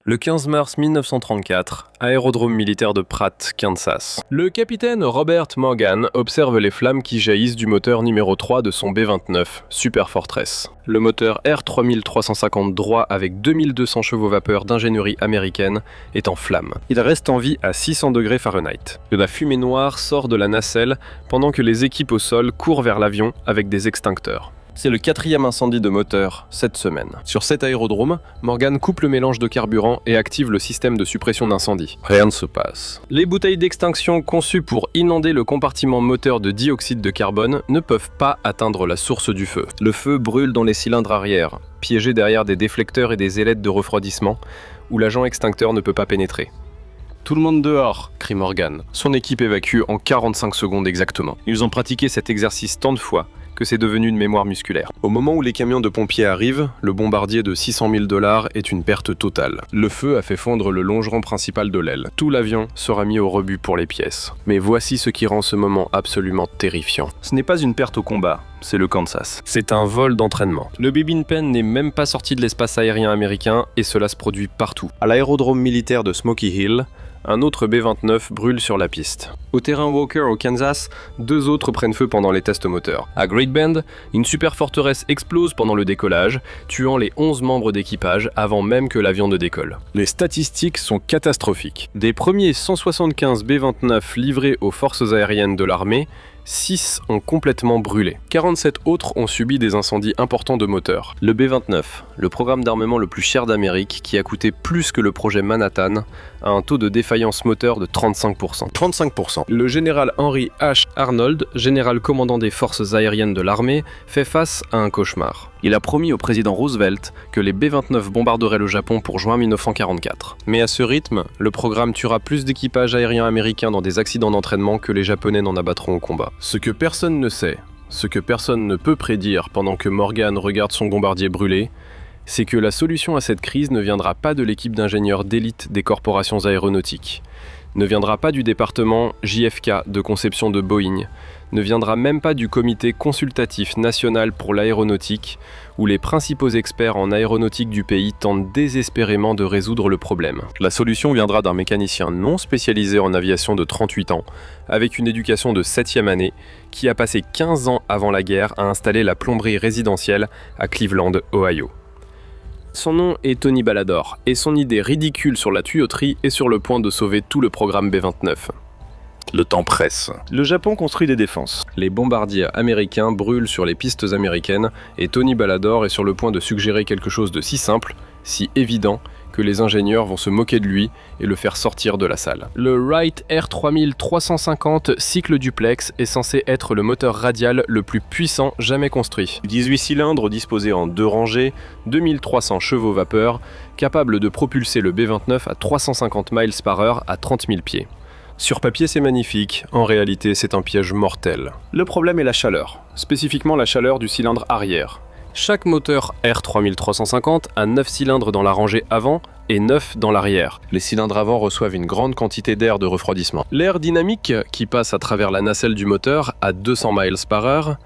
Le 15 mars 1934, aérodrome militaire de Pratt, Kansas. Le capitaine Robert Morgan observe les flammes qui jaillissent du moteur numéro 3 de son B-29, Super Fortress. Le moteur R3350 droit avec 2200 chevaux vapeur d'ingénierie américaine est en flammes. Il reste en vie à 600 degrés Fahrenheit. De la fumée noire sort de la nacelle pendant que les équipes au sol courent vers l'avion avec des extincteurs. C'est le 4e incendie de moteur cette semaine. Sur cet aérodrome, Morgan coupe le mélange de carburant et active le système de suppression d'incendie. Rien ne se passe. Les bouteilles d'extinction conçues pour inonder le compartiment moteur de dioxyde de carbone ne peuvent pas atteindre la source du feu. Le feu brûle dans les cylindres arrière, piégés derrière des déflecteurs et des ailettes de refroidissement, où l'agent extincteur ne peut pas pénétrer. Tout le monde dehors, crie Morgan. Son équipe évacue en 45 secondes exactement. Ils ont pratiqué cet exercice tant de fois que c'est devenu une mémoire musculaire. Au moment où les camions de pompiers arrivent, le bombardier de $600 000 est une perte totale. Le feu a fait fondre le longeron principal de l'aile. Tout l'avion sera mis au rebut pour les pièces. Mais voici ce qui rend ce moment absolument terrifiant. Ce n'est pas une perte au combat, c'est le Kansas. C'est un vol d'entraînement. Le Baby Pen n'est même pas sorti de l'espace aérien américain et cela se produit partout. À l'aérodrome militaire de Smoky Hill, un autre B-29 brûle sur la piste. Au terrain Walker au Kansas, 2 autres prennent feu pendant les tests moteurs. À Great Bend, une Super Fortress explose pendant le décollage, tuant les 11 membres d'équipage avant même que l'avion ne décolle. Les statistiques sont catastrophiques. Des premiers 175 B-29 livrés aux forces aériennes de l'armée, 6 ont complètement brûlé. 47 autres ont subi des incendies importants de moteurs. Le B-29, le programme d'armement le plus cher d'Amérique, qui a coûté plus que le projet Manhattan, a un taux de défaillance moteur de 35%. 35%. Le général Henry H. Arnold, général commandant des forces aériennes de l'armée, fait face à un cauchemar. Il a promis au président Roosevelt que les B-29 bombarderaient le Japon pour juin 1944. Mais à ce rythme, le programme tuera plus d'équipages aériens américains dans des accidents d'entraînement que les Japonais n'en abattront au combat. Ce que personne ne sait, ce que personne ne peut prédire pendant que Morgan regarde son bombardier brûler, c'est que la solution à cette crise ne viendra pas de l'équipe d'ingénieurs d'élite des corporations aéronautiques, ne viendra pas du département JFK de conception de Boeing, ne viendra même pas du comité consultatif national pour l'aéronautique, où les principaux experts en aéronautique du pays tentent désespérément de résoudre le problème. La solution viendra d'un mécanicien non spécialisé en aviation de 38 ans, avec une éducation de 7e année, qui a passé 15 ans avant la guerre à installer la plomberie résidentielle à Cleveland, Ohio. Son nom est Tony Ballador, et son idée ridicule sur la tuyauterie est sur le point de sauver tout le programme B-29. Le temps presse. Le Japon construit des défenses. Les bombardiers américains brûlent sur les pistes américaines et Tony Ballador est sur le point de suggérer quelque chose de si simple, si évident, que les ingénieurs vont se moquer de lui et le faire sortir de la salle. Le Wright R3350 cycle duplex est censé être le moteur radial le plus puissant jamais construit. 18 cylindres disposés en 2 rangées, 2300 chevaux vapeur, capable de propulser le B-29 à 350 miles par heure à 30 000 pieds. Sur papier c'est magnifique, en réalité c'est un piège mortel. Le problème est la chaleur, spécifiquement la chaleur du cylindre arrière. Chaque moteur R3350 a 9 cylindres dans la rangée avant et 9 dans l'arrière. Les cylindres avant reçoivent une grande quantité d'air de refroidissement. L'air dynamique, qui passe à travers la nacelle du moteur à 200 miles par heure,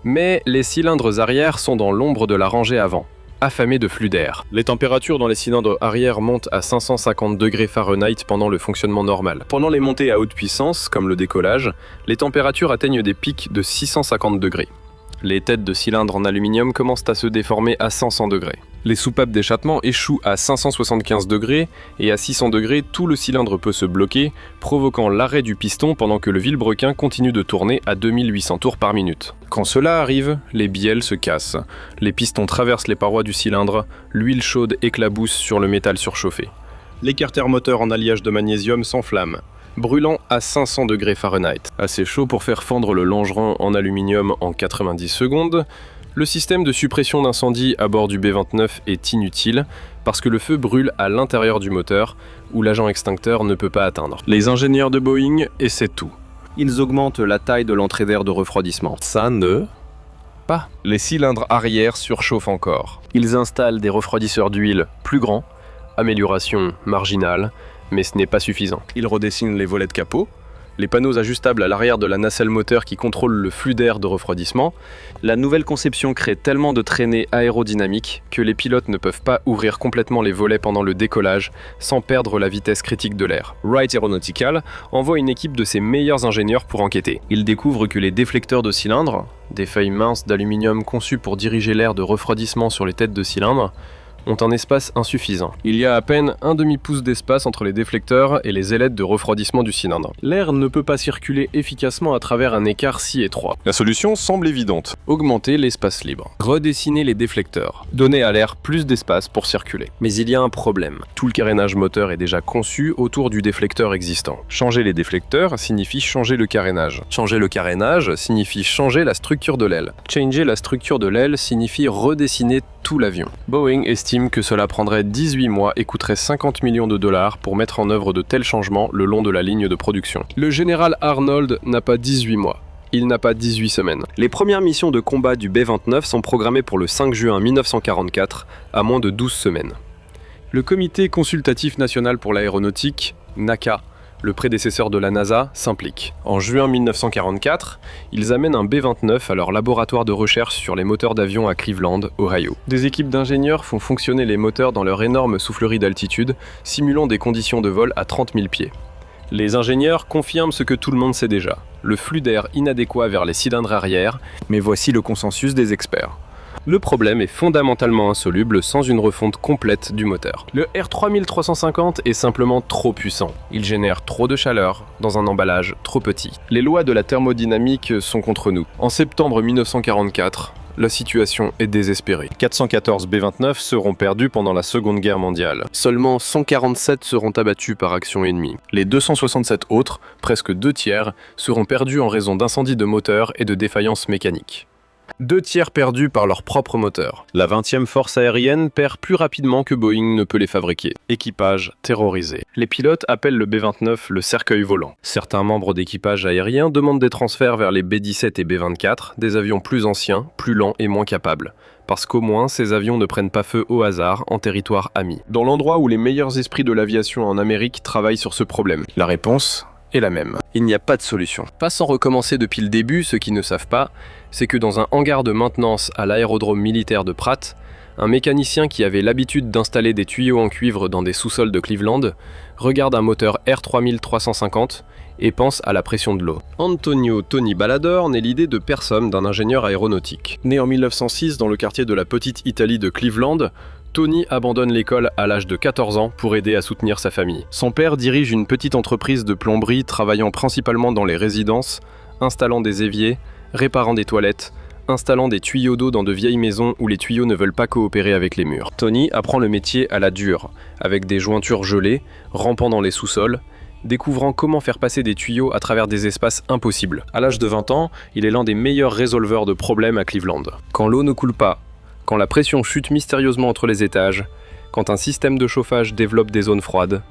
mais les cylindres arrière sont dans l'ombre de la rangée avant, affamés de flux d'air. Les températures dans les cylindres arrière montent à 550 degrés Fahrenheit pendant le fonctionnement normal. Pendant les montées à haute puissance, comme le décollage, les températures atteignent des pics de 650 degrés. Les têtes de cylindres en aluminium commencent à se déformer à 500 degrés. Les soupapes d'échappement échouent à 575 degrés et à 600 degrés, tout le cylindre peut se bloquer, provoquant l'arrêt du piston pendant que le vilebrequin continue de tourner à 2800 tours par minute. Quand cela arrive, les bielles se cassent. Les pistons traversent les parois du cylindre, l'huile chaude éclabousse sur le métal surchauffé. L'écarteur moteur en alliage de magnésium s'enflamme, brûlant à 500 degrés Fahrenheit. Assez chaud pour faire fondre le longeron en aluminium en 90 secondes, le système de suppression d'incendie à bord du B-29 est inutile parce que le feu brûle à l'intérieur du moteur où l'agent extincteur ne peut pas atteindre. Les ingénieurs de Boeing essaient tout. Ils augmentent la taille de l'entrée d'air de refroidissement. Ça ne pas. Les cylindres arrière surchauffent encore. Ils installent des refroidisseurs d'huile plus grands, amélioration marginale, mais ce n'est pas suffisant. Ils redessinent les volets de capot, les panneaux ajustables à l'arrière de la nacelle moteur qui contrôlent le flux d'air de refroidissement, la nouvelle conception crée tellement de traînées aérodynamiques que les pilotes ne peuvent pas ouvrir complètement les volets pendant le décollage sans perdre la vitesse critique de l'air. Wright Aeronautical envoie une équipe de ses meilleurs ingénieurs pour enquêter. Ils découvrent que les déflecteurs de cylindres, des feuilles minces d'aluminium conçues pour diriger l'air de refroidissement sur les têtes de cylindres, ont un espace insuffisant. Il y a à peine un demi-pouce d'espace entre les déflecteurs et les ailettes de refroidissement du cylindre. L'air ne peut pas circuler efficacement à travers un écart si étroit. La solution semble évidente. Augmenter l'espace libre. Redessiner les déflecteurs. Donner à l'air plus d'espace pour circuler. Mais il y a un problème. Tout le carénage moteur est déjà conçu autour du déflecteur existant. Changer les déflecteurs signifie changer le carénage. Changer le carénage signifie changer la structure de l'aile. Changer la structure de l'aile signifie redessiner tout l'avion. Boeing estime que cela prendrait 18 mois et coûterait 50 millions de dollars pour mettre en œuvre de tels changements le long de la ligne de production. Le général Arnold n'a pas 18 mois. Il n'a pas 18 semaines. Les premières missions de combat du B-29 sont programmées pour le 5 juin 1944, à moins de 12 semaines. Le Comité consultatif national pour l'aéronautique, NACA, le prédécesseur de la NASA, s'implique. En juin 1944, ils amènent un B-29 à leur laboratoire de recherche sur les moteurs d'avion à Cleveland, Ohio. Des équipes d'ingénieurs font fonctionner les moteurs dans leur énorme soufflerie d'altitude, simulant des conditions de vol à 30 000 pieds. Les ingénieurs confirment ce que tout le monde sait déjà, le flux d'air inadéquat vers les cylindres arrière, mais voici le consensus des experts. Le problème est fondamentalement insoluble sans une refonte complète du moteur. Le R3350 est simplement trop puissant. Il génère trop de chaleur dans un emballage trop petit. Les lois de la thermodynamique sont contre nous. En septembre 1944, la situation est désespérée. 414 B-29 seront perdus pendant la Seconde Guerre mondiale. Seulement 147 seront abattus par action ennemie. Les 267 autres, presque 2 tiers, seront perdus en raison d'incendies de moteurs et de défaillances mécaniques. 2 tiers perdus par leur propre moteur. La 20e force aérienne perd plus rapidement que Boeing ne peut les fabriquer. Équipage terrorisé. Les pilotes appellent le B-29 le cercueil volant. Certains membres d'équipage aérien demandent des transferts vers les B-17 et B-24, des avions plus anciens, plus lents et moins capables. Parce qu'au moins, ces avions ne prennent pas feu au hasard en territoire ami. Dans l'endroit où les meilleurs esprits de l'aviation en Amérique travaillent sur ce problème. La réponse est la même. Il n'y a pas de solution. Pas sans recommencer depuis le début, ceux qui ne savent pas, c'est que dans un hangar de maintenance à l'aérodrome militaire de Pratt, un mécanicien qui avait l'habitude d'installer des tuyaux en cuivre dans des sous-sols de Cleveland regarde un moteur R3350 et pense à la pression de l'eau. Antonio Tony Ballador naît l'idée de personne d'un ingénieur aéronautique. Né en 1906 dans le quartier de la Petite Italie de Cleveland, Tony abandonne l'école à l'âge de 14 ans pour aider à soutenir sa famille. Son père dirige une petite entreprise de plomberie travaillant principalement dans les résidences, installant des éviers, réparant des toilettes, installant des tuyaux d'eau dans de vieilles maisons où les tuyaux ne veulent pas coopérer avec les murs. Tony apprend le métier à la dure, avec des jointures gelées, rampant dans les sous-sols, découvrant comment faire passer des tuyaux à travers des espaces impossibles. À l'âge de 20 ans, il est l'un des meilleurs résolveurs de problèmes à Cleveland. Quand l'eau ne coule pas, quand la pression chute mystérieusement entre les étages, quand un système de chauffage développe des zones froides,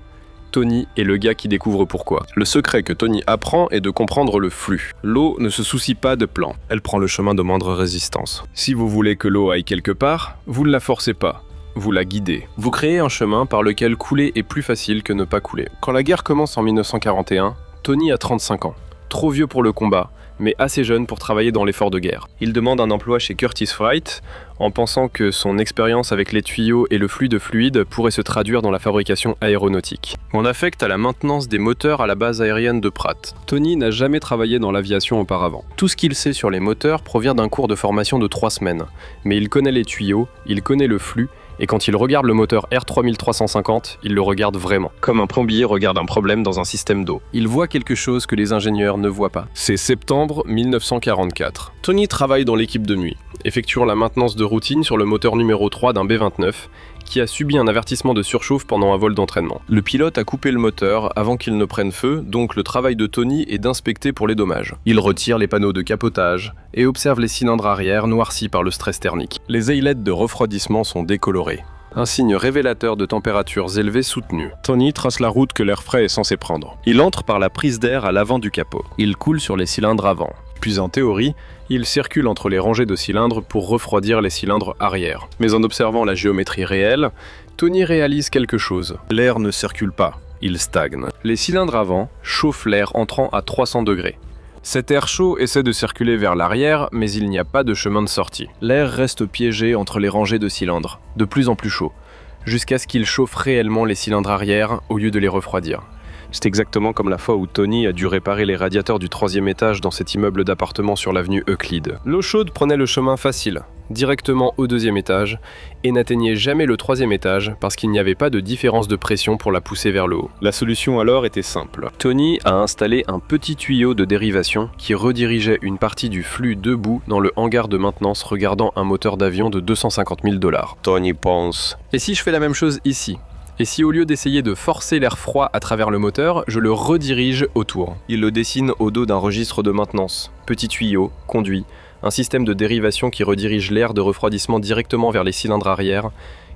Tony est le gars qui découvre pourquoi. Le secret que Tony apprend est de comprendre le flux. L'eau ne se soucie pas de plan, elle prend le chemin de moindre résistance. Si vous voulez que l'eau aille quelque part, vous ne la forcez pas, vous la guidez. Vous créez un chemin par lequel couler est plus facile que ne pas couler. Quand la guerre commence en 1941, Tony a 35 ans. Trop vieux pour le combat, mais assez jeune pour travailler dans l'effort de guerre. Il demande un emploi chez Curtiss Wright, en pensant que son expérience avec les tuyaux et le flux de fluide pourrait se traduire dans la fabrication aéronautique. On affecte à la maintenance des moteurs à la base aérienne de Pratt. Tony n'a jamais travaillé dans l'aviation auparavant. Tout ce qu'il sait sur les moteurs provient d'un cours de formation de 3 semaines. Mais il connaît les tuyaux, il connaît le flux, et quand il regarde le moteur R3350, il le regarde vraiment. Comme un plombier regarde un problème dans un système d'eau. Il voit quelque chose que les ingénieurs ne voient pas. C'est septembre 1944. Tony travaille dans l'équipe de nuit, effectuant la maintenance de routine sur le moteur numéro 3 d'un B-29, qui a subi un avertissement de surchauffe pendant un vol d'entraînement. Le pilote a coupé le moteur avant qu'il ne prenne feu, donc le travail de Tony est d'inspecter pour les dommages. Il retire les panneaux de capotage et observe les cylindres arrière noircis par le stress thermique. Les ailettes de refroidissement sont décolorées. Un signe révélateur de températures élevées soutenues. Tony trace la route que l'air frais est censé prendre. Il entre par la prise d'air à l'avant du capot. Il coule sur les cylindres avant. Puis en théorie, il circule entre les rangées de cylindres pour refroidir les cylindres arrière. Mais en observant la géométrie réelle, Tony réalise quelque chose. L'air ne circule pas. il stagne. Les cylindres avant chauffent l'air entrant à 300 degrés. Cet air chaud essaie de circuler vers l'arrière, mais il n'y a pas de chemin de sortie. L'air reste piégé entre les rangées de cylindres, de plus en plus chaud, jusqu'à ce qu'il chauffe réellement les cylindres arrière au lieu de les refroidir. C'est exactement comme la fois où Tony a dû réparer les radiateurs du 3e étage dans cet immeuble d'appartements sur l'avenue Euclide. L'eau chaude prenait le chemin facile, directement au 2e étage, et n'atteignait jamais le 3e étage parce qu'il n'y avait pas de différence de pression pour la pousser vers le haut. La solution alors était simple. Tony a installé un petit tuyau de dérivation qui redirigeait une partie du flux debout dans le hangar de maintenance regardant un moteur d'avion de 250 000 $. Tony pense. Et si je fais la même chose ici ? Et si au lieu d'essayer de forcer l'air froid à travers le moteur, je le redirige autour. Il le dessine au dos d'un registre de maintenance. Petit tuyau, conduit, un système de dérivation qui redirige l'air de refroidissement directement vers les cylindres arrière,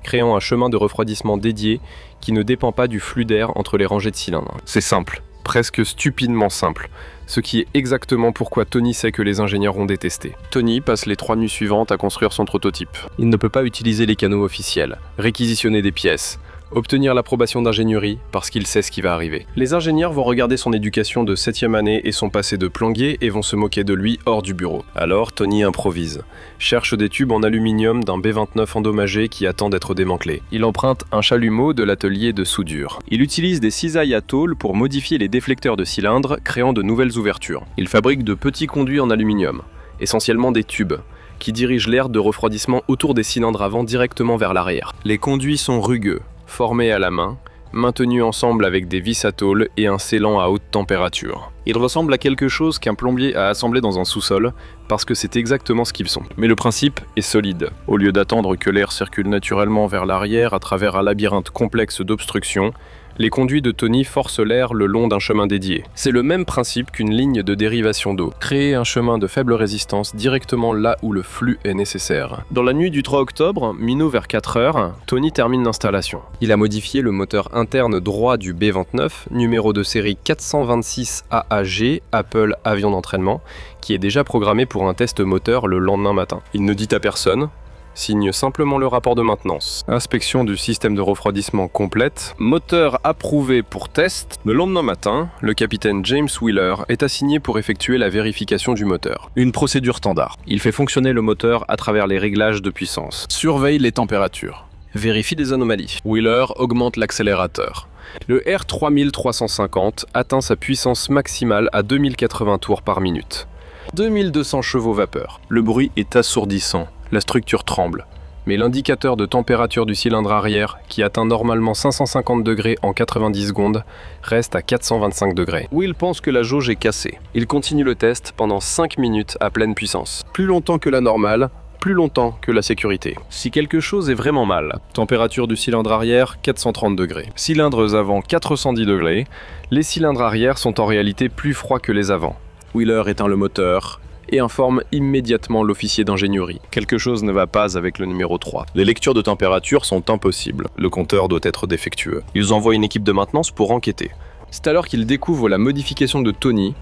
créant un chemin de refroidissement dédié qui ne dépend pas du flux d'air entre les rangées de cylindres. C'est simple, presque stupidement simple, ce qui est exactement pourquoi Tony sait que les ingénieurs ont détesté. Tony passe les 3 nuits suivantes à construire son prototype. Il ne peut pas utiliser les canaux officiels, réquisitionner des pièces, obtenir l'approbation d'ingénierie parce qu'il sait ce qui va arriver. Les ingénieurs vont regarder son éducation de 7e année et son passé de plombier et vont se moquer de lui hors du bureau. Alors Tony improvise, cherche des tubes en aluminium d'un B29 endommagé qui attend d'être démantelé. Il emprunte un chalumeau de l'atelier de soudure. Il utilise des cisailles à tôle pour modifier les déflecteurs de cylindres, créant de nouvelles ouvertures. Il fabrique de petits conduits en aluminium, essentiellement des tubes, qui dirigent l'air de refroidissement autour des cylindres avant directement vers l'arrière. Les conduits sont rugueux, formés à la main, maintenus ensemble avec des vis à tôle et un scellant à haute température. Ils ressemblent à quelque chose qu'un plombier a assemblé dans un sous-sol, parce que c'est exactement ce qu'ils sont. Mais le principe est solide. Au lieu d'attendre que l'air circule naturellement vers l'arrière à travers un labyrinthe complexe d'obstructions, les conduits de Tony forcent l'air le long d'un chemin dédié. C'est le même principe qu'une ligne de dérivation d'eau. Créer un chemin de faible résistance directement là où le flux est nécessaire. Dans la nuit du 3 octobre, minot vers 4 heures, Tony termine l'installation. Il a modifié le moteur interne droit du B29, numéro de série 426 AAG, Apple Avion d'entraînement, qui est déjà programmé pour un test moteur le lendemain matin. Il ne dit à personne, signe simplement le rapport de maintenance. Inspection du système de refroidissement complète. Moteur approuvé pour test. Le lendemain matin, le capitaine James Wheeler est assigné pour effectuer la vérification du moteur. Une procédure standard. Il fait fonctionner le moteur à travers les réglages de puissance. Surveille les températures. Vérifie des anomalies. Wheeler augmente l'accélérateur. Le R3350 atteint sa puissance maximale à 2080 tours par minute. 2200 chevaux vapeur. Le bruit est assourdissant. La structure tremble, mais l'indicateur de température du cylindre arrière, qui atteint normalement 550 degrés en 90 secondes, reste à 425 degrés. Will pense que la jauge est cassée. Il continue le test pendant 5 minutes à pleine puissance. Plus longtemps que la normale, plus longtemps que la sécurité. Si quelque chose est vraiment mal, température du cylindre arrière 430 degrés. Cylindres avant 410 degrés, les cylindres arrière sont en réalité plus froids que les avant. Wheeler éteint le moteur et informe immédiatement l'officier d'ingénierie. Quelque chose ne va pas avec le numéro 3. Les lectures de température sont impossibles. Le compteur doit être défectueux. Ils envoient une équipe de maintenance pour enquêter. C'est alors qu'ils découvrent la modification de Tony.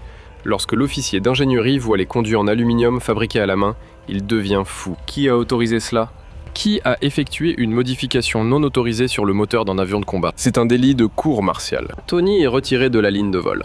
Lorsque l'officier d'ingénierie voit les conduits en aluminium fabriqués à la main, il devient fou. Qui a autorisé cela ? Qui a effectué une modification non autorisée sur le moteur d'un avion de combat ? C'est un délit de cour martiale. Tony est retiré de la ligne de vol.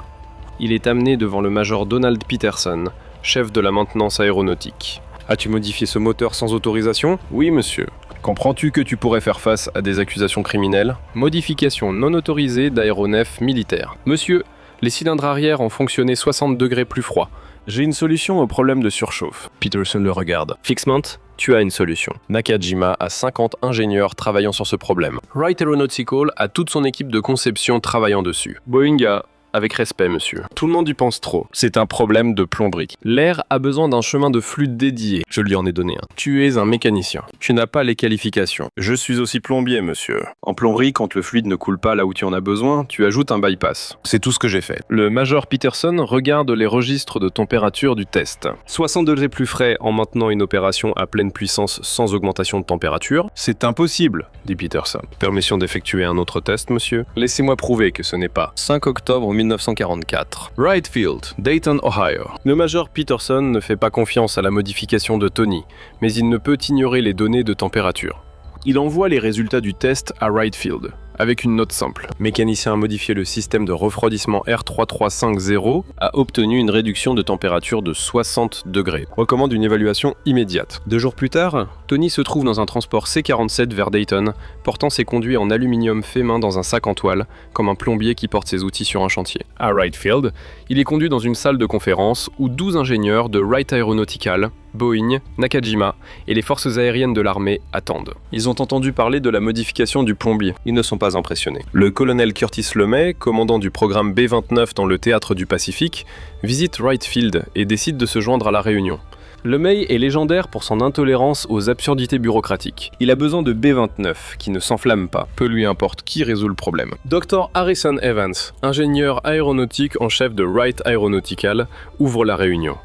Il est amené devant le major Donald Peterson, chef de la maintenance aéronautique. As-tu modifié ce moteur sans autorisation ? Oui, monsieur. Comprends-tu que tu pourrais faire face à des accusations criminelles ? Modification non autorisée d'aéronefs militaires. Monsieur, les cylindres arrière ont fonctionné 60 degrés plus froid. J'ai une solution au problème de surchauffe. Peterson le regarde. Fixment, tu as une solution. Nakajima a 50 ingénieurs travaillant sur ce problème. Wright Aeronautical a toute son équipe de conception travaillant dessus. Boeing a... Avec respect, monsieur. Tout le monde y pense trop. C'est un problème de plomberie. L'air a besoin d'un chemin de flux dédié. Je lui en ai donné un. Tu es un mécanicien. Tu n'as pas les qualifications. Je suis aussi plombier, monsieur. En plomberie, quand le fluide ne coule pas là où tu en as besoin, tu ajoutes un bypass. C'est tout ce que j'ai fait. Le major Peterson regarde les registres de température du test. 60 degrés plus frais en maintenant une opération à pleine puissance sans augmentation de température. C'est impossible, dit Peterson. Permission d'effectuer un autre test, monsieur ? Laissez-moi prouver que ce n'est pas. 5 octobre 1944. Wright Field, Dayton, Ohio. Le major Peterson ne fait pas confiance à la modification de Tony, mais il ne peut ignorer les données de température. Il envoie les résultats du test à Wright Field, avec une note simple. Mécanicien a modifié le système de refroidissement R3350, a obtenu une réduction de température de 60 degrés. Recommande une évaluation immédiate. 2 jours plus tard, Tony se trouve dans un transport C47 vers Dayton, portant ses conduits en aluminium fait main dans un sac en toile, comme un plombier qui porte ses outils sur un chantier. À Wright Field, il est conduit dans une salle de conférence où 12 ingénieurs de Wright Aeronautical, Boeing, Nakajima et les forces aériennes de l'armée attendent. Ils ont entendu parler de la modification du plombier. Ils ne sont pas impressionnés. Le colonel Curtis LeMay, commandant du programme B-29 dans le théâtre du Pacifique, visite Wright Field et décide de se joindre à la réunion. LeMay est légendaire pour son intolérance aux absurdités bureaucratiques. Il a besoin de B-29, qui ne s'enflamme pas. Peu lui importe qui résout le problème. Dr. Harrison Evans, ingénieur aéronautique en chef de Wright Aeronautical, ouvre la réunion.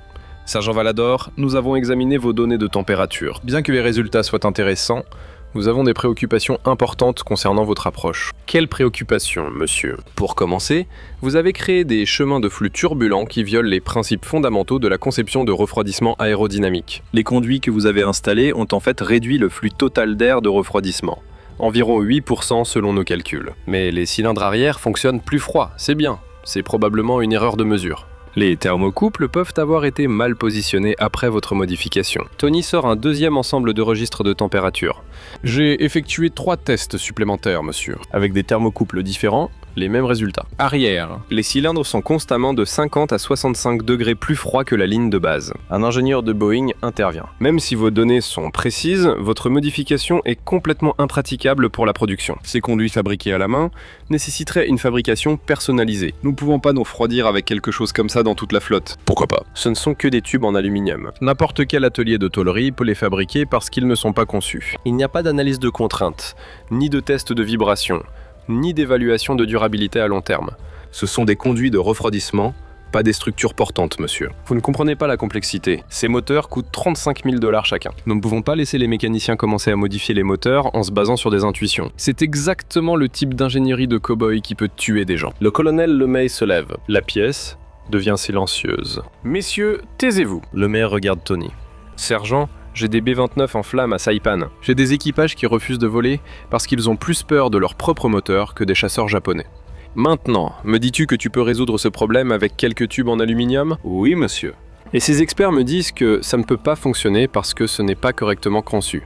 Sergent Valador, nous avons examiné vos données de température. Bien que les résultats soient intéressants, nous avons des préoccupations importantes concernant votre approche. Quelles préoccupations, monsieur? Pour commencer, vous avez créé des chemins de flux turbulents qui violent les principes fondamentaux de la conception de refroidissement aérodynamique. Les conduits que vous avez installés ont en fait réduit le flux total d'air de refroidissement. Environ 8% selon nos calculs. Mais les cylindres arrière fonctionnent plus froid, c'est bien. C'est probablement une erreur de mesure. Les thermocouples peuvent avoir été mal positionnés après votre modification. Tony sort un deuxième ensemble de registres de température. J'ai effectué 3 tests supplémentaires, monsieur. Avec des thermocouples différents, les mêmes résultats. Arrière. Les cylindres sont constamment de 50 à 65 degrés plus froids que la ligne de base. Un ingénieur de Boeing intervient. Même si vos données sont précises, votre modification est complètement impraticable pour la production. Ces conduits fabriqués à la main nécessiteraient une fabrication personnalisée. Nous ne pouvons pas nous refroidir avec quelque chose comme ça dans toute la flotte. Pourquoi pas? Ce ne sont que des tubes en aluminium. N'importe quel atelier de tôlerie peut les fabriquer parce qu'ils ne sont pas conçus. Il n'y a pas d'analyse de contraintes, ni de test de vibration, ni d'évaluation de durabilité à long terme. Ce sont des conduits de refroidissement, pas des structures portantes, monsieur. Vous ne comprenez pas la complexité. Ces moteurs coûtent 35 000 $ chacun. Nous ne pouvons pas laisser les mécaniciens commencer à modifier les moteurs en se basant sur des intuitions. C'est exactement le type d'ingénierie de cow-boy qui peut tuer des gens. Le colonel LeMay se lève. La pièce devient silencieuse. Messieurs, taisez-vous. LeMay regarde Tony. Sergent, j'ai des B-29 en flammes à Saipan. J'ai des équipages qui refusent de voler parce qu'ils ont plus peur de leur propre moteur que des chasseurs japonais. Maintenant, me dis-tu que tu peux résoudre ce problème avec quelques tubes en aluminium? Oui, monsieur. Et ces experts me disent que ça ne peut pas fonctionner parce que ce n'est pas correctement conçu.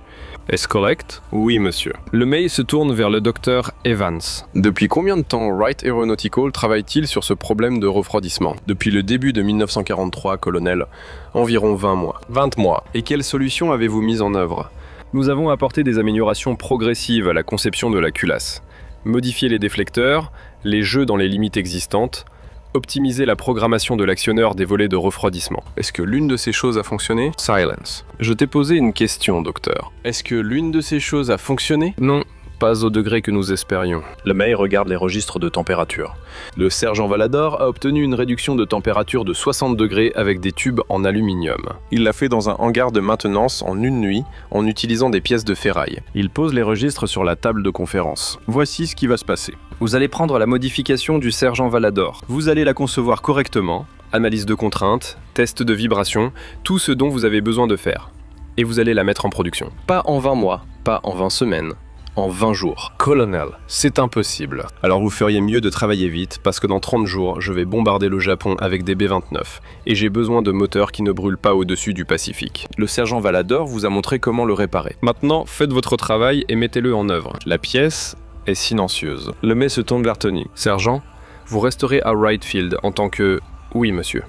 Est-ce correct? Oui, monsieur. LeMay se tourne vers le docteur Evans. Depuis combien de temps Wright Aeronautical travaille-t-il sur ce problème de refroidissement? Depuis le début de 1943, colonel. Environ 20 mois. 20 mois. Et quelles solutions avez-vous mises en œuvre? Nous avons apporté des améliorations progressives à la conception de la culasse. Modifier les déflecteurs, les jeux dans les limites existantes, optimiser la programmation de l'actionneur des volets de refroidissement. Est-ce que l'une de ces choses a fonctionné? Silence. Je t'ai posé une question, docteur. Est-ce que l'une de ces choses a fonctionné? Non, pas au degré que nous espérions. LeMay regarde les registres de température. Le sergent Valador a obtenu une réduction de température de 60 degrés avec des tubes en aluminium. Il l'a fait dans un hangar de maintenance en une nuit, en utilisant des pièces de ferraille. Il pose les registres sur la table de conférence. Voici ce qui va se passer. Vous allez prendre la modification du sergent Valador. Vous allez la concevoir correctement, analyse de contraintes, test de vibration, tout ce dont vous avez besoin de faire. Et vous allez la mettre en production. Pas en 20 mois, pas en 20 semaines. En 20 jours. Colonel, c'est impossible. Alors vous feriez mieux de travailler vite, parce que dans 30 jours, je vais bombarder le Japon avec des B-29, et j'ai besoin de moteurs qui ne brûlent pas au-dessus du Pacifique. Le sergent Valador vous a montré comment le réparer. Maintenant, faites votre travail et mettez-le en œuvre. La pièce est silencieuse. LeMay se tourne vers Tony. Sergent, vous resterez à Wright Field en tant que... Oui, monsieur.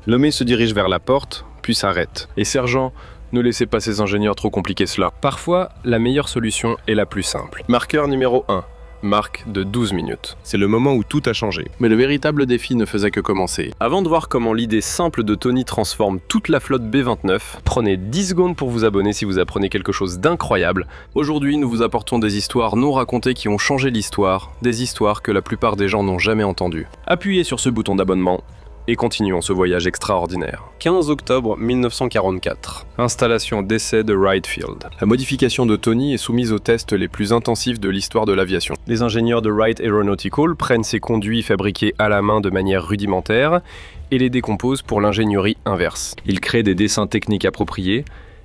LeMay se dirige vers la porte, puis s'arrête. Et sergent... Ne laissez pas ces ingénieurs trop compliquer cela. Parfois, la meilleure solution est la plus simple. Marqueur numéro 1. Marque de 12 minutes. C'est le moment où tout a changé. Mais le véritable défi ne faisait que commencer. Avant de voir comment l'idée simple de Tony transforme toute la flotte B-29, prenez 10 secondes pour vous abonner si vous apprenez quelque chose d'incroyable. Aujourd'hui, nous vous apportons des histoires non racontées qui ont changé l'histoire, des histoires que la plupart des gens n'ont jamais entendues. Appuyez sur ce bouton d'abonnement. Et continuons ce voyage extraordinaire. 15 octobre 1944. Installation d'essai de Wright Field. La modification de Tony est soumise aux tests les plus intensifs de l'histoire de l'aviation. Les ingénieurs de Wright Aeronautical prennent ces conduits fabriqués à la main de manière rudimentaire et les décomposent pour l'ingénierie inverse. Ils créent des dessins techniques appropriés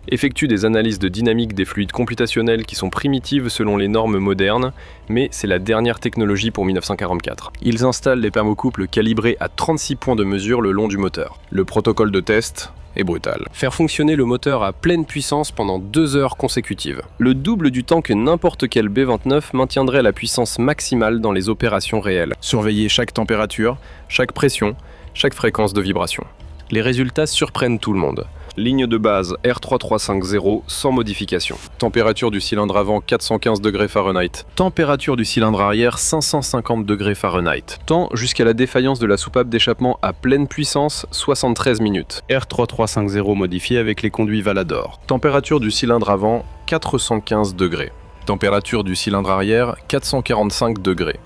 effectue des analyses de dynamique des fluides computationnels qui sont primitives selon les normes modernes, mais c'est la dernière technologie pour 1944. Ils installent les thermocouples calibrés à 36 points de mesure le long du moteur. Le protocole de test est brutal. Faire fonctionner le moteur à pleine puissance pendant 2 heures consécutives. Le double du temps que n'importe quel B-29 maintiendrait la puissance maximale dans les opérations réelles. Surveiller chaque température, chaque pression, chaque fréquence de vibration. Les résultats surprennent tout le monde. Ligne de base R3350 sans modification. Température du cylindre avant 415 degrés Fahrenheit. Température du cylindre arrière 550 degrés Fahrenheit. Temps jusqu'à la défaillance de la soupape d'échappement à pleine puissance 73 minutes. R3350 modifié avec les conduits Valador. Température du cylindre avant 415 degrés. Température du cylindre arrière 445 degrés.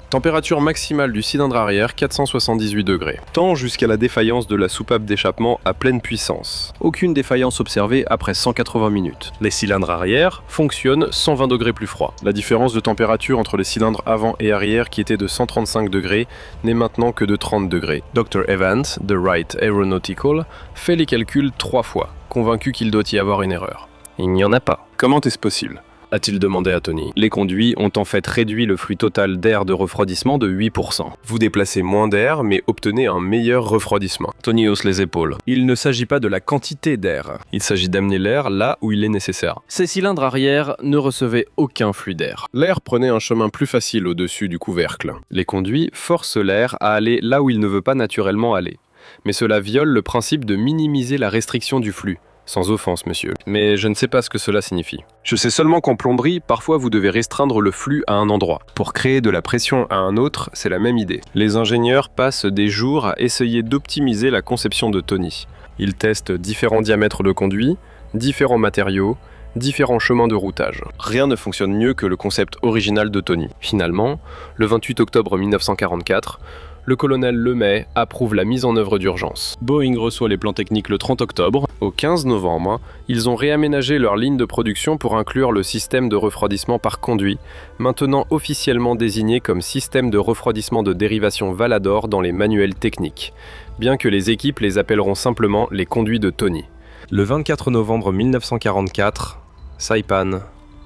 Température maximale du cylindre arrière 478 degrés. Temps jusqu'à la défaillance de la soupape d'échappement à pleine puissance. Aucune défaillance observée après 180 minutes. Les cylindres arrière fonctionnent 120 degrés plus froid. La différence de température entre les cylindres avant et arrière qui était de 135 degrés n'est maintenant que de 30 degrés. Dr. Evans, de Wright Aeronautical, fait les calculs 3 fois, convaincu qu'il doit y avoir une erreur. Il n'y en a pas. Comment est-ce possible ? A-t-il demandé à Tony. Les conduits ont en fait réduit le flux total d'air de refroidissement de 8%. Vous déplacez moins d'air, mais obtenez un meilleur refroidissement. Tony hausse les épaules. Il ne s'agit pas de la quantité d'air. Il s'agit d'amener l'air là où il est nécessaire. Ces cylindres arrière ne recevaient aucun flux d'air. L'air prenait un chemin plus facile au-dessus du couvercle. Les conduits forcent l'air à aller là où il ne veut pas naturellement aller. Mais cela viole le principe de minimiser la restriction du flux. Sans offense, monsieur. Mais je ne sais pas ce que cela signifie. Je sais seulement qu'en plomberie, parfois vous devez restreindre le flux à un endroit. Pour créer de la pression à un autre, c'est la même idée. Les ingénieurs passent des jours à essayer d'optimiser la conception de Tony. Ils testent différents diamètres de conduits, différents matériaux, différents chemins de routage. Rien ne fonctionne mieux que le concept original de Tony. Finalement, le 28 octobre 1944, le colonel Lemay approuve la mise en œuvre d'urgence. Boeing reçoit les plans techniques le 30 octobre. Au 15 novembre, ils ont réaménagé leur ligne de production pour inclure le système de refroidissement par conduit, maintenant officiellement désigné comme système de refroidissement de dérivation Valador dans les manuels techniques, bien que les équipes les appelleront simplement les conduits de Tony. Le 24 novembre 1944, Saipan,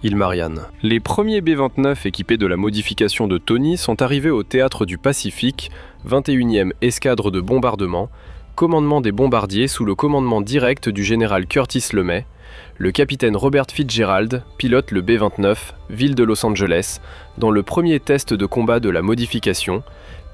île Marianne. Les premiers B-29 équipés de la modification de Tony sont arrivés au théâtre du Pacifique, 21e escadre de bombardement, commandement des bombardiers sous le commandement direct du général Curtis LeMay. Le capitaine Robert Fitzgerald pilote le B-29, ville de Los Angeles, dans le premier test de combat de la modification,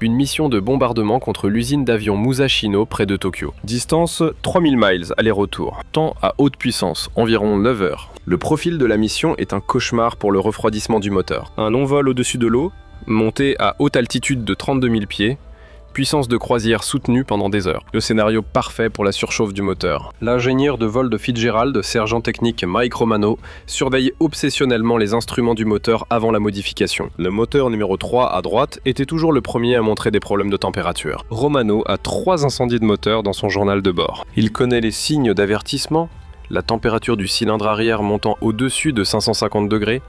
une mission de bombardement contre l'usine d'avions Musashino près de Tokyo. Distance 3000 miles aller-retour. Temps à haute puissance, environ 9 heures. Le profil de la mission est un cauchemar pour le refroidissement du moteur. Un long vol au-dessus de l'eau, monté à haute altitude de 32 000 pieds, puissance de croisière soutenue pendant des heures. Le scénario parfait pour la surchauffe du moteur. L'ingénieur de vol de Fitzgerald, sergent technique Mike Romano, surveille obsessionnellement les instruments du moteur avant la modification. Le moteur numéro 3 à droite était toujours le premier à montrer des problèmes de température. Romano a 3 incendies de moteur dans son journal de bord. Il connaît les signes d'avertissement, la température du cylindre arrière montant au-dessus de 550 degrés,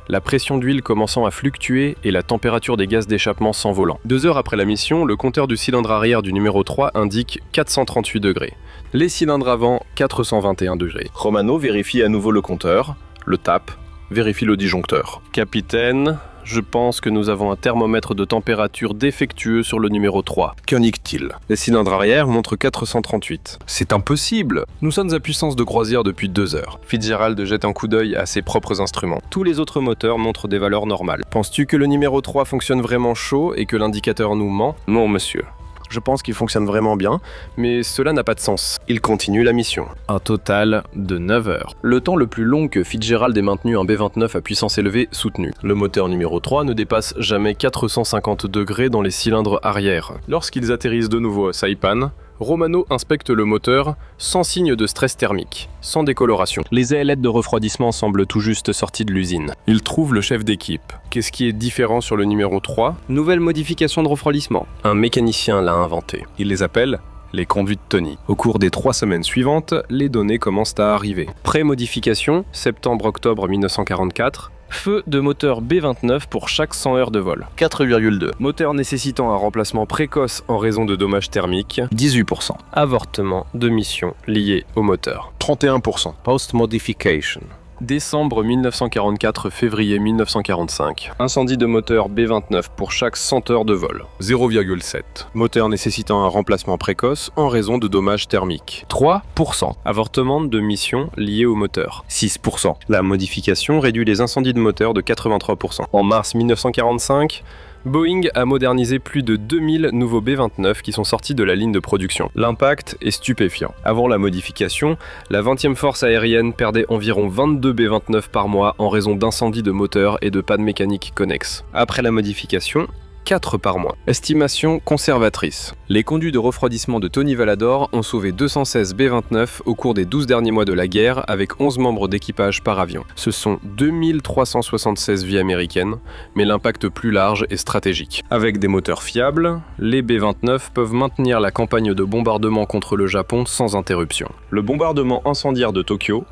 la pression d'huile commençant à fluctuer et la température des gaz d'échappement s'envolant. 2 heures après la mission, le compteur du cylindre arrière du numéro 3 indique 438 degrés. Les cylindres avant, 421 degrés. Romano vérifie à nouveau le compteur, le tape, vérifie le disjoncteur. Capitaine, je pense que nous avons un thermomètre de température défectueux sur le numéro 3. Qu'en-t-il ? Les cylindres arrière montrent 438. C'est impossible ! Nous sommes à puissance de croisière depuis 2 heures. Fitzgerald jette un coup d'œil à ses propres instruments. Tous les autres moteurs montrent des valeurs normales. Penses-tu que le numéro 3 fonctionne vraiment chaud et que l'indicateur nous ment ? Non, monsieur. Je pense qu'il fonctionne vraiment bien, mais cela n'a pas de sens. Il continue la mission. Un total de 9 heures. Le temps le plus long que Fitzgerald ait maintenu un B-29 à puissance élevée soutenu. Le moteur numéro 3 ne dépasse jamais 450 degrés dans les cylindres arrière. Lorsqu'ils atterrissent de nouveau à Saipan, Romano inspecte le moteur sans signe de stress thermique, sans décoloration. Les aélettes de refroidissement semblent tout juste sorties de l'usine. Il trouve le chef d'équipe. Qu'est-ce qui est différent sur le numéro 3 ? Nouvelle modification de refroidissement. Un mécanicien l'a inventé. Il les appelle les conduits de Tony. Au cours des 3 semaines suivantes, les données commencent à arriver. Pré-modification, septembre-octobre 1944, Feu de moteur B29 pour chaque 100 heures de vol. 4,2. Moteur nécessitant un remplacement précoce en raison de dommages thermiques. 18%. Avortement de mission lié au moteur. 31%. Post-modification. Décembre 1944, février 1945. Incendie de moteur B29 pour chaque 100 heures de vol. 0,7. Moteur nécessitant un remplacement précoce en raison de dommages thermiques. 3%. Avortement de mission lié au moteur. 6%. La modification réduit les incendies de moteur de 83%. En mars 1945, Boeing a modernisé plus de 2000 nouveaux B-29 qui sont sortis de la ligne de production. L'impact est stupéfiant. Avant la modification, la 20e force aérienne perdait environ 22 B-29 par mois en raison d'incendies de moteurs et de pannes mécaniques connexes. Après la modification, 4 par mois. Estimation conservatrice. Les conduits de refroidissement de Tony Valador ont sauvé 216 B-29 au cours des 12 derniers mois de la guerre avec 11 membres d'équipage par avion. Ce sont 2376 vies américaines, mais l'impact plus large est stratégique. Avec des moteurs fiables, les B-29 peuvent maintenir la campagne de bombardement contre le Japon sans interruption. Le bombardement incendiaire de Tokyo,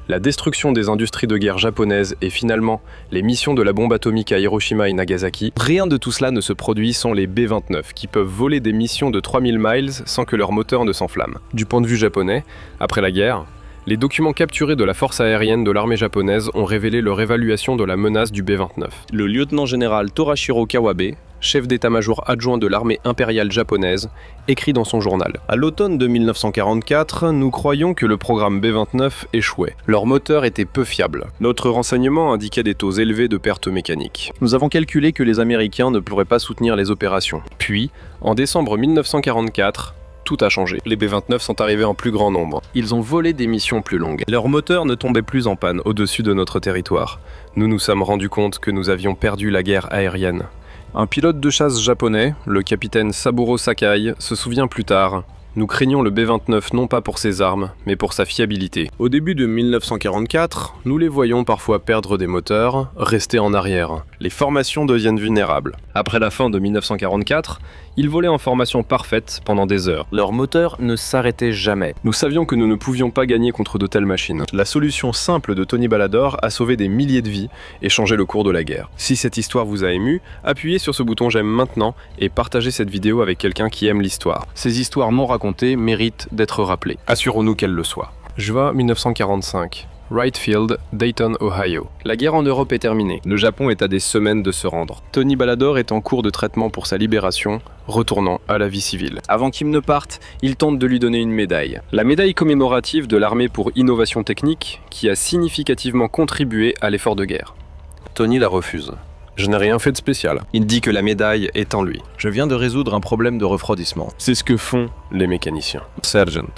la destruction des industries de guerre japonaises et finalement les missions de la bombe atomique à Hiroshima et Nagasaki, rien de tout cela ne se produit sans les B-29 qui peuvent voler des missions de 3000 miles sans que leur moteur ne s'enflamme. Du point de vue japonais, après la guerre, les documents capturés de la force aérienne de l'armée japonaise ont révélé leur évaluation de la menace du B-29. Le lieutenant-général Torashiro Kawabe, chef d'état-major adjoint de l'armée impériale japonaise, écrit dans son journal. À l'automne de 1944, nous croyions que le programme B-29 échouait. Leur moteur était peu fiable. Notre renseignement indiquait des taux élevés de pertes mécaniques. Nous avons calculé que les Américains ne pourraient pas soutenir les opérations. Puis, en décembre 1944, tout a changé. Les B-29 sont arrivés en plus grand nombre. Ils ont volé des missions plus longues. Leur moteur ne tombait plus en panne au-dessus de notre territoire. Nous nous sommes rendus compte que nous avions perdu la guerre aérienne. Un pilote de chasse japonais, le capitaine Saburo Sakai, se souvient plus tard. Nous craignons le B-29 non pas pour ses armes, mais pour sa fiabilité. Au début de 1944, nous les voyons parfois perdre des moteurs, rester en arrière. Les formations deviennent vulnérables. Après la fin de 1944, ils volaient en formation parfaite pendant des heures. Leur moteur ne s'arrêtait jamais. Nous savions que nous ne pouvions pas gagner contre de telles machines. La solution simple de Tony Valador a sauvé des milliers de vies et changé le cours de la guerre. Si cette histoire vous a ému, appuyez sur ce bouton j'aime maintenant et partagez cette vidéo avec quelqu'un qui aime l'histoire. Ces histoires non racontées méritent d'être rappelées. Assurons-nous qu'elles le soient. Juin 1945. Wright Field, Dayton, Ohio. La guerre en Europe est terminée. Le Japon est à des semaines de se rendre. Tony Valador est en cours de traitement pour sa libération, retournant à la vie civile. Avant qu'il ne parte, il tente de lui donner une médaille. La médaille commémorative de l'armée pour innovation technique, qui a significativement contribué à l'effort de guerre. Tony la refuse. Je n'ai rien fait de spécial. Il dit que la médaille est en lui. Je viens de résoudre un problème de refroidissement. C'est ce que font les mécaniciens. Sergeant.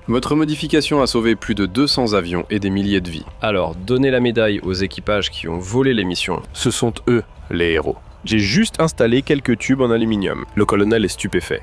Votre modification a sauvé plus de 200 avions et des milliers de vies. Alors, donnez la médaille aux équipages qui ont volé les missions. Ce sont eux, les héros. J'ai juste installé quelques tubes en aluminium. Le colonel est stupéfait.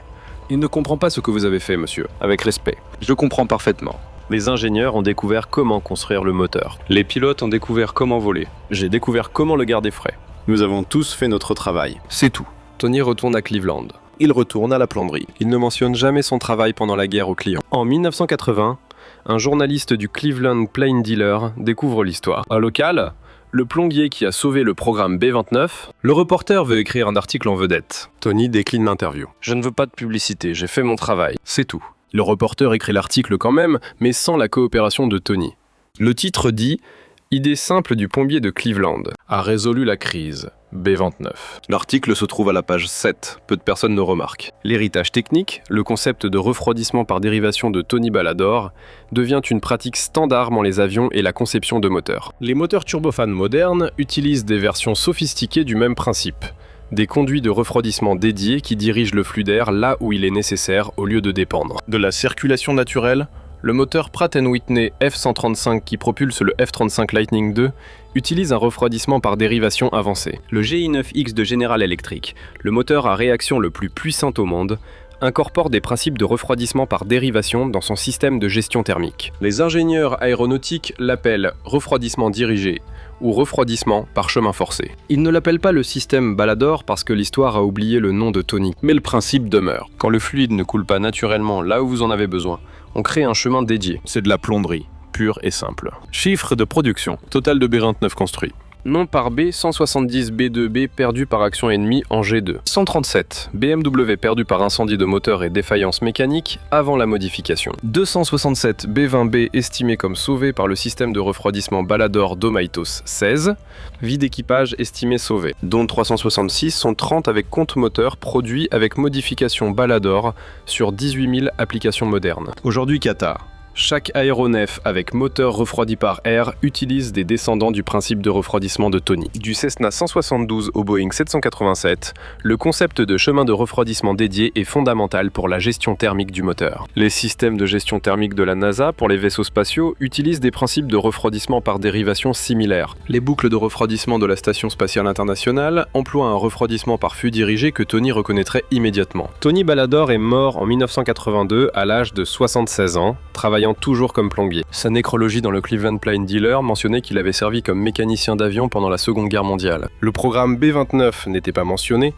Il ne comprend pas ce que vous avez fait, monsieur. Avec respect. Je comprends parfaitement. Les ingénieurs ont découvert comment construire le moteur. Les pilotes ont découvert comment voler. J'ai découvert comment le garder frais. Nous avons tous fait notre travail. C'est tout. Tony retourne à Cleveland. Il retourne à la plomberie. Il ne mentionne jamais son travail pendant la guerre aux clients. En 1980, un journaliste du Cleveland Plain Dealer découvre l'histoire. Un local, le plombier qui a sauvé le programme B-29, le reporter veut écrire un article en vedette. Tony décline l'interview. Je ne veux pas de publicité, j'ai fait mon travail. C'est tout. Le reporter écrit l'article quand même, mais sans la coopération de Tony. Le titre dit « Idée simple du plombier de Cleveland a résolu la crise. B-29. » L'article se trouve à la page 7, peu de personnes ne remarquent. L'héritage technique, le concept de refroidissement par dérivation de Tony Valador, devient une pratique standard dans les avions et la conception de moteurs. Les moteurs turbofans modernes utilisent des versions sophistiquées du même principe. Des conduits de refroidissement dédiés qui dirigent le flux d'air là où il est nécessaire au lieu de dépendre de la circulation naturelle. Le moteur Pratt & Whitney F135 qui propulse le F-35 Lightning II utilise un refroidissement par dérivation avancé. Le GI9X de General Electric, le moteur à réaction le plus puissant au monde, incorpore des principes de refroidissement par dérivation dans son système de gestion thermique. Les ingénieurs aéronautiques l'appellent refroidissement dirigé ou refroidissement par chemin forcé. Ils ne l'appellent pas le système Valador parce que l'histoire a oublié le nom de Tony, mais le principe demeure. Quand le fluide ne coule pas naturellement là où vous en avez besoin, on crée un chemin dédié. C'est de la plomberie, pure et simple. Chiffre de production. Total de B-29 construits. Non par B, 170 B2B perdu par action ennemie en G2. 137, BMW perdu par incendie de moteur et défaillance mécanique avant la modification. 267, B20B estimé comme sauvé par le système de refroidissement Balador Domaitos 16. Vie d'équipage estimée sauvée. Dont 366 sont 30 avec compte moteur produit avec modification Balador sur 18 000 applications modernes. Aujourd'hui Qatar. Chaque aéronef avec moteur refroidi par air utilise des descendants du principe de refroidissement de Tony. Du Cessna 172 au Boeing 787, le concept de chemin de refroidissement dédié est fondamental pour la gestion thermique du moteur. Les systèmes de gestion thermique de la NASA pour les vaisseaux spatiaux utilisent des principes de refroidissement par dérivation similaires. Les boucles de refroidissement de la Station spatiale internationale emploient un refroidissement par flux dirigé que Tony reconnaîtrait immédiatement. Tony Balador est mort en 1982 à l'âge de 76 ans, travaillant toujours comme plombier. Sa nécrologie dans le Cleveland Plain Dealer mentionnait qu'il avait servi comme mécanicien d'avion pendant la Seconde Guerre mondiale. Le programme B-29 n'était pas mentionné.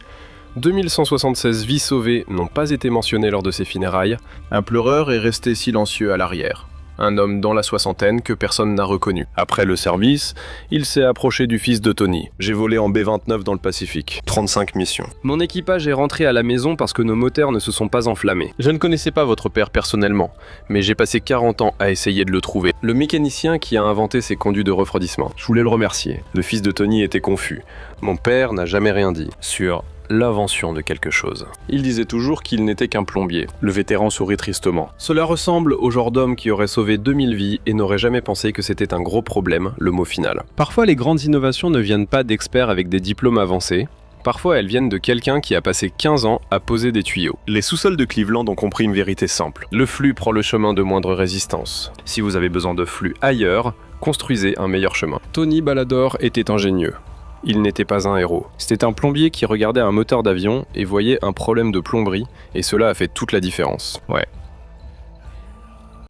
2176 vies sauvées n'ont pas été mentionnées lors de ses funérailles. Un pleureur est resté silencieux à l'arrière. Un homme dans la soixantaine que personne n'a reconnu. Après le service, il s'est approché du fils de Tony. J'ai volé en B-29 dans le Pacifique. 35 missions. Mon équipage est rentré à la maison parce que nos moteurs ne se sont pas enflammés. Je ne connaissais pas votre père personnellement, mais j'ai passé 40 ans à essayer de le trouver. Le mécanicien qui a inventé ces conduits de refroidissement. Je voulais le remercier. Le fils de Tony était confus. Mon père n'a jamais rien dit sur l'invention de quelque chose. Il disait toujours qu'il n'était qu'un plombier. Le vétéran sourit tristement. Cela ressemble au genre d'homme qui aurait sauvé 2000 vies et n'aurait jamais pensé que c'était un gros problème, le mot final. Parfois, les grandes innovations ne viennent pas d'experts avec des diplômes avancés. Parfois, elles viennent de quelqu'un qui a passé 15 ans à poser des tuyaux. Les sous-sols de Cleveland ont compris une vérité simple. Le flux prend le chemin de moindre résistance. Si vous avez besoin de flux ailleurs, construisez un meilleur chemin. Tony Balador était ingénieux. Il n'était pas un héros. C'était un plombier qui regardait un moteur d'avion et voyait un problème de plomberie, et cela a fait toute la différence. Ouais,